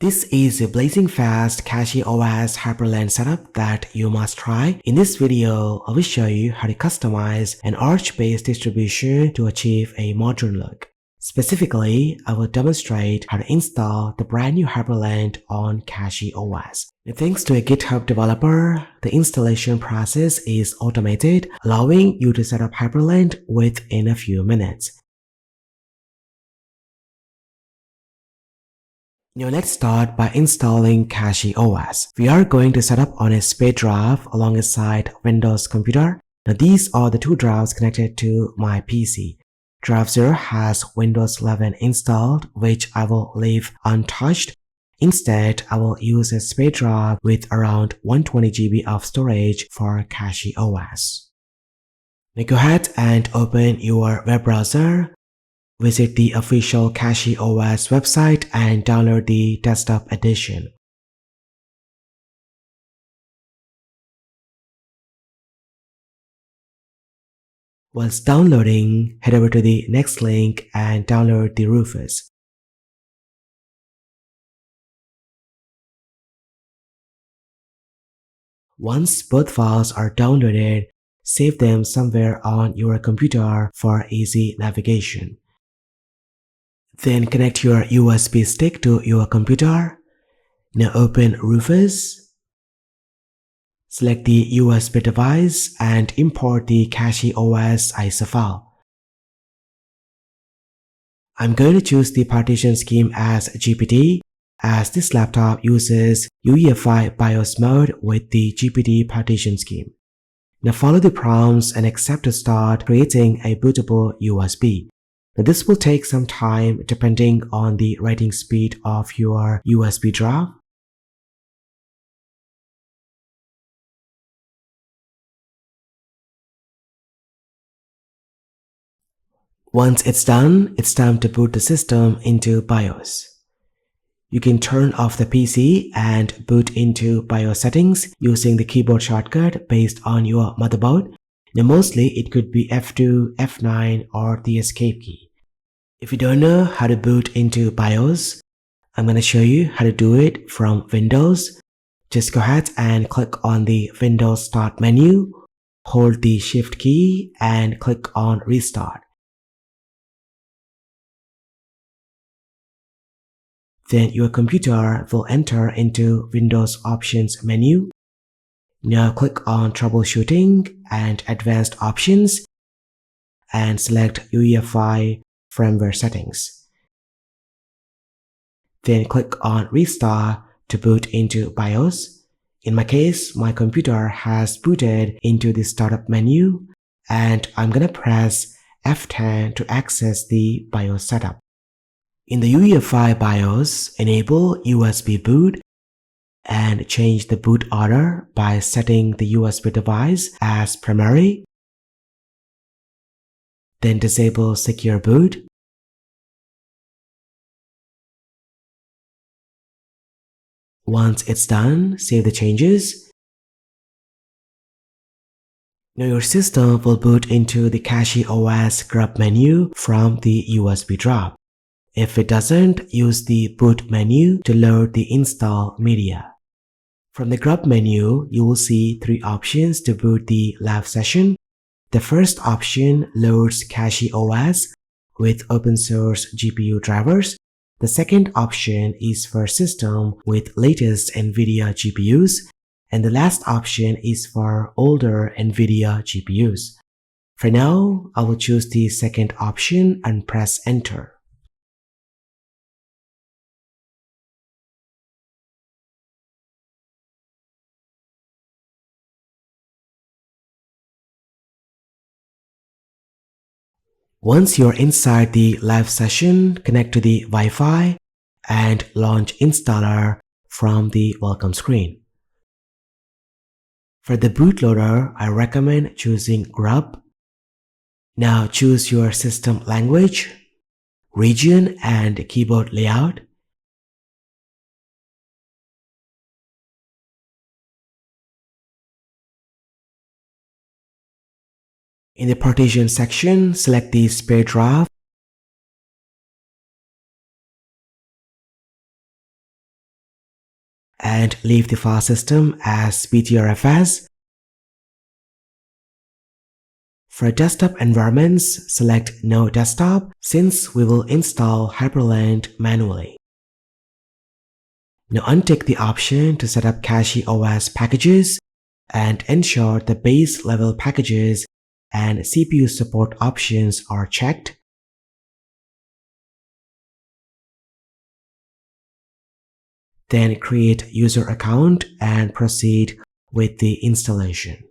This is a blazing fast CachyOS Hyprland setup that you must try. In this video, I will show you how to customize an Arch-based distribution to achieve a modern look. Specifically, I will demonstrate how to install the brand new Hyprland on CachyOS. Thanks to a GitHub developer, the installation process is automated, allowing you to set up Hyprland within a few minutes. Now let's start by installing CachyOS. We are going to set up on a spare drive alongside Windows computer. Now these are the two drives connected to my PC. Drive 0 has Windows 11 installed, which I will leave untouched. Instead, I will use a spare drive with around 120 GB of storage for CachyOS. Now go ahead and open your web browser. Visit the official CachyOS website and download the desktop edition. Once downloading, head over to the next link and download the Rufus. Once both files are downloaded, save them somewhere on your computer for easy navigation. Then connect your USB stick to your computer. Now open Rufus. Select the USB device and import the CachyOS ISO file. I'm going to choose the partition scheme as GPT, as this laptop uses UEFI BIOS mode with the GPT partition scheme. Now follow the prompts and accept to start creating a bootable USB. Now this will take some time depending on the writing speed of your USB drive. Once it's done, it's time to boot the system into BIOS. You can turn off the PC and boot into BIOS settings using the keyboard shortcut based on your motherboard. Now mostly it could be F2, F9 or the escape key. If you don't know how to boot into BIOS, I'm going to show you how to do it from Windows. Just go ahead and click on the Windows Start menu, hold the Shift key and click on Restart. Then your computer will enter into Windows Options menu. Now click on Troubleshooting and Advanced Options and select UEFI Firmware Settings. Then click on Restart to boot into BIOS. In my case, my computer has booted into the startup menu and I'm gonna press F10 to access the BIOS setup. In the UEFI BIOS, enable USB boot and change the boot order by setting the USB device as primary. Then disable secure boot. Once it's done, save the changes. Now your system will boot into the CachyOS grub menu from the USB drive. If it doesn't, use the boot menu to load the install media. From the grub menu, you will see three options to boot the live session. The first option loads CachyOS with open source GPU drivers. The second option is for system with latest NVIDIA GPUs. And the last option is for older NVIDIA GPUs. For now, I will choose the second option and press enter. Once you're inside the live session, connect to the Wi-Fi and launch installer from the welcome screen. For the bootloader, I recommend choosing grub. Now choose your system language, region and keyboard layout. In the partition section, select the spare drive and leave the file system as btrfs. For desktop environments, select No Desktop since we will install Hyprland manually. Now untick the option to set up CachyOS packages and ensure the base level packages and CPU support options are checked. Then create user account and proceed with the installation.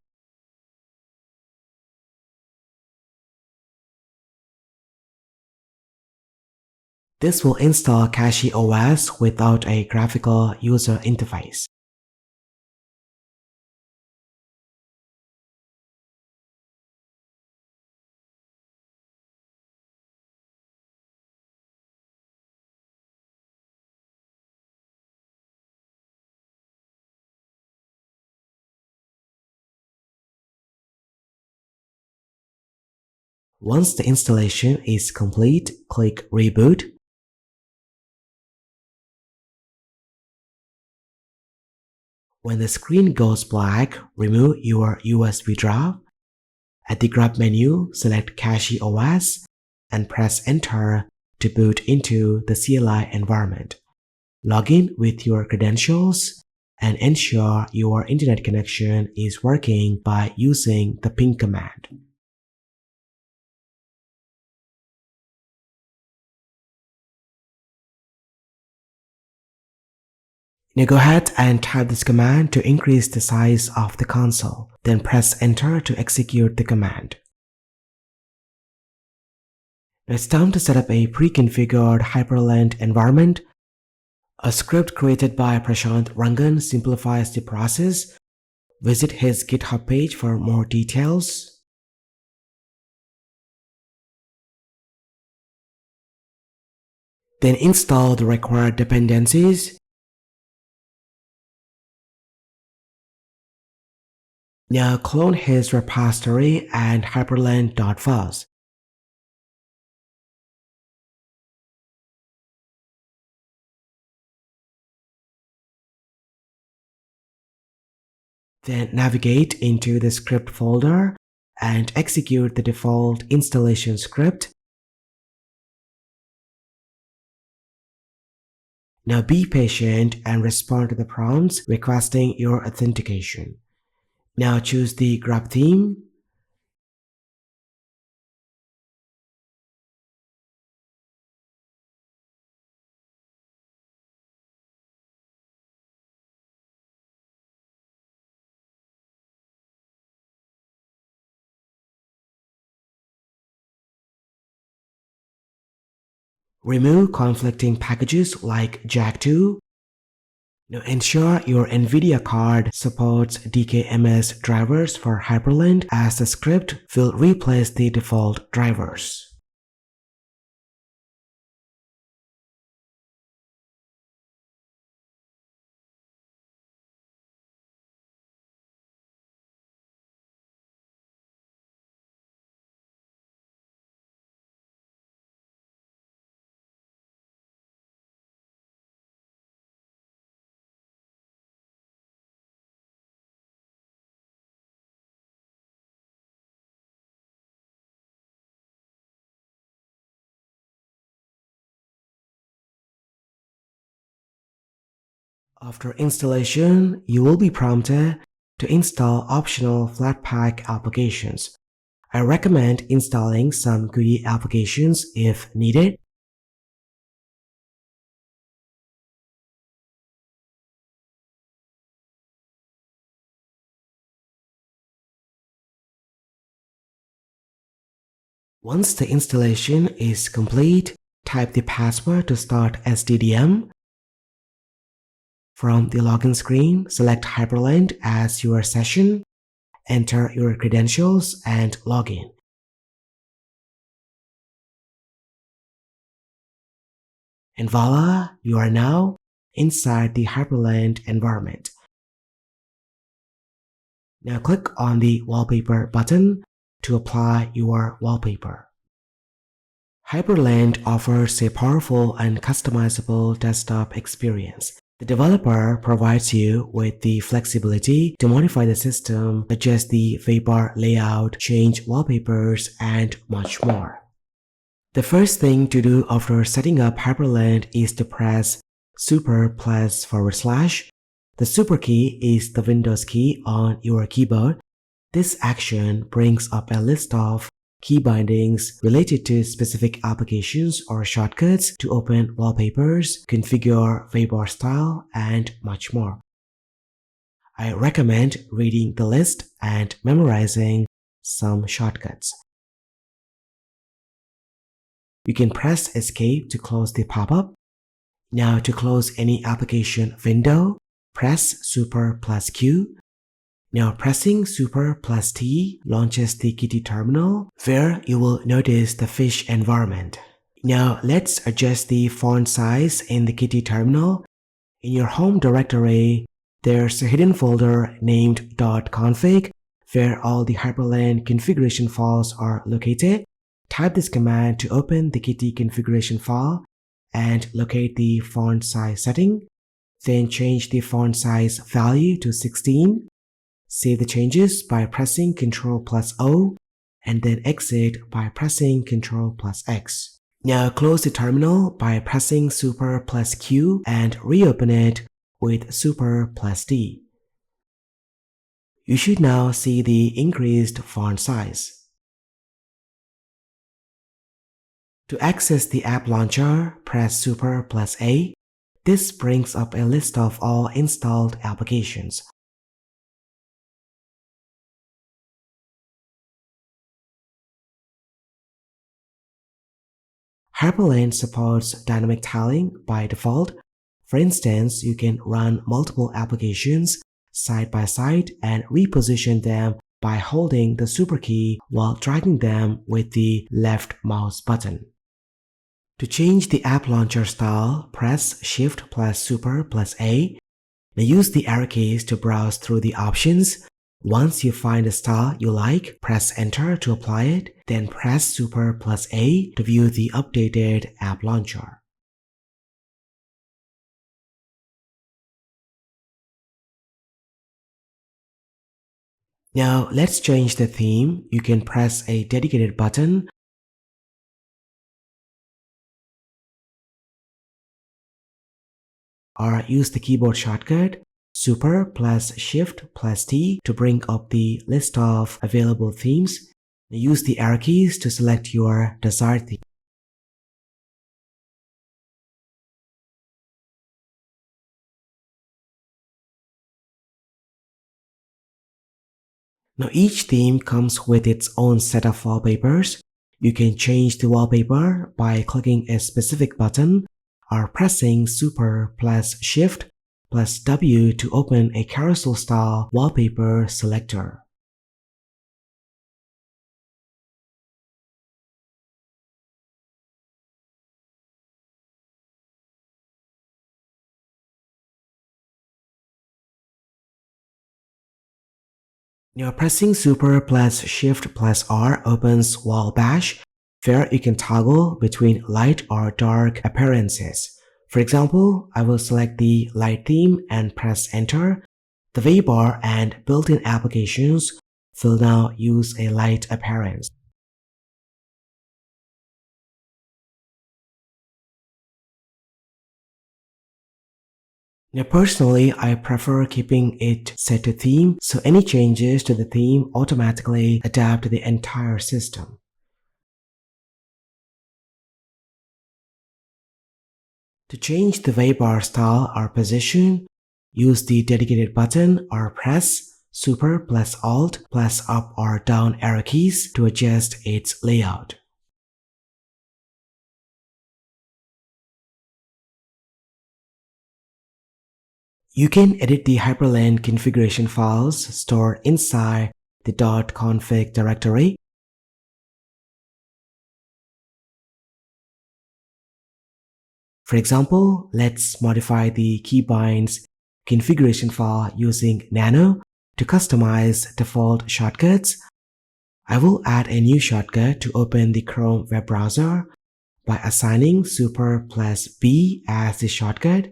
This will install CachyOS without a graphical user interface. Once the installation is complete, click Reboot. When the screen goes black, remove your USB drive. At the grab menu, select CachyOS and press Enter to boot into the CLI environment. Log in with your credentials and ensure your internet connection is working by using the ping command. Now go ahead and type this command to increase the size of the console. Then press Enter to execute the command. Now it's time to set up a pre-configured Hyprland environment. A script created by Prashant Rangan simplifies the process. Visit his GitHub page for more details. Then install the required dependencies. Now clone his repository and hyprland.files. Then navigate into the script folder and execute the default installation script. Now be patient and respond to the prompts requesting your authentication. Now choose the grab theme. Remove conflicting packages like Jack2. Now ensure your NVIDIA card supports DKMS drivers for Hyprland, as the script will replace the default drivers. After installation, you will be prompted to install optional Flatpak applications. I recommend installing some GUI applications if needed. Once the installation is complete, type the password to start SDDM. From the login screen, select Hyprland as your session, enter your credentials and log in. And voila, you are now inside the Hyprland environment. Now click on the Wallpaper button to apply your wallpaper. Hyprland offers a powerful and customizable desktop experience. The developer provides you with the flexibility to modify the system, adjust the WayBar layout, change wallpapers, and much more. The first thing to do after setting up Hyprland is to press super +/. The super key is the Windows key on your keyboard. This action brings up a list of key bindings related to specific applications or shortcuts to open wallpapers, configure WayBar style, and much more. I recommend reading the list and memorizing some shortcuts. You can press Escape to close the pop-up. Now to close any application window, press Super +Q. Now pressing Super +T launches the Kitty terminal where you will notice the fish environment. Now let's adjust the font size in the Kitty terminal. In your home directory, there's a hidden folder named .config where all the Hyprland configuration files are located. Type this command to open the Kitty configuration file and locate the font size setting. Then change the font size value to 16. Save the changes by pressing Ctrl+O and then exit by pressing Ctrl+X. Now close the terminal by pressing Super +Q and reopen it with Super +D. You should now see the increased font size. To access the app launcher, press Super +A. This brings up a list of all installed applications. Hyprland supports dynamic tiling by default. For instance, you can run multiple applications side by side and reposition them by holding the super key while dragging them with the left mouse button. To change the app launcher style, press Shift + Super + A. Now use the arrow keys to browse through the options. Once you find a style you like, press Enter to apply it, then press Super + A to view the updated app launcher. Now let's change the theme. You can press a dedicated button or use the keyboard shortcut Super + Shift + T to bring up the list of available themes. Use the arrow keys to select your desired theme. Now each theme comes with its own set of wallpapers. You can change the wallpaper by clicking a specific button or pressing Super + Shift + W to open a carousel style wallpaper selector. Now pressing Super + Shift + R opens WallBash, where you can toggle between light or dark appearances. For example, I will select the light theme and press Enter. The WayBar and built-in applications will now use a light appearance. Now personally, I prefer keeping it set to theme, so any changes to the theme automatically adapt to the entire system. To change the WayBar style or position, use the dedicated button or press Super + Alt + up or down arrow keys to adjust its layout. You can edit the Hyprland configuration files stored inside the .config directory. For example, let's modify the keybinds configuration file using nano to customize default shortcuts. I will add a new shortcut to open the Chrome web browser by assigning Super + B as the shortcut.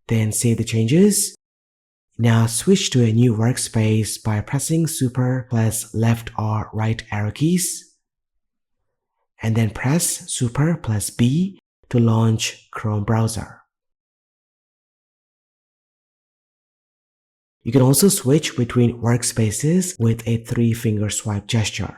Then save the changes. Now switch to a new workspace by pressing Super plus left or right arrow keys. And then press Super plus B to launch Chrome browser. You can also switch between workspaces with a 3-finger swipe gesture.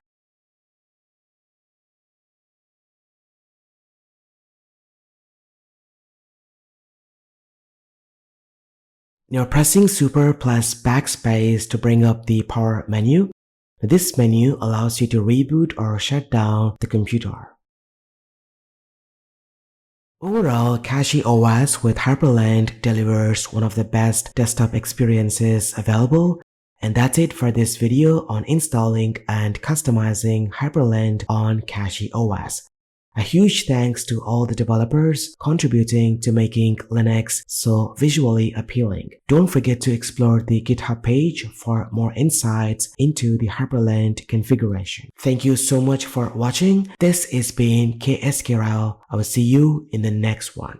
Now pressing Super plus backspace to bring up the power menu. This menu allows you to reboot or shut down the computer. Overall, CachyOS with Hyprland delivers one of the best desktop experiences available. And that's it for this video on installing and customizing Hyprland on CachyOS. A huge thanks to all the developers contributing to making Linux so visually appealing. Don't forget to explore the GitHub page for more insights into the Hyprland configuration. Thank you so much for watching. This has been KSKRL. I will see you in the next one.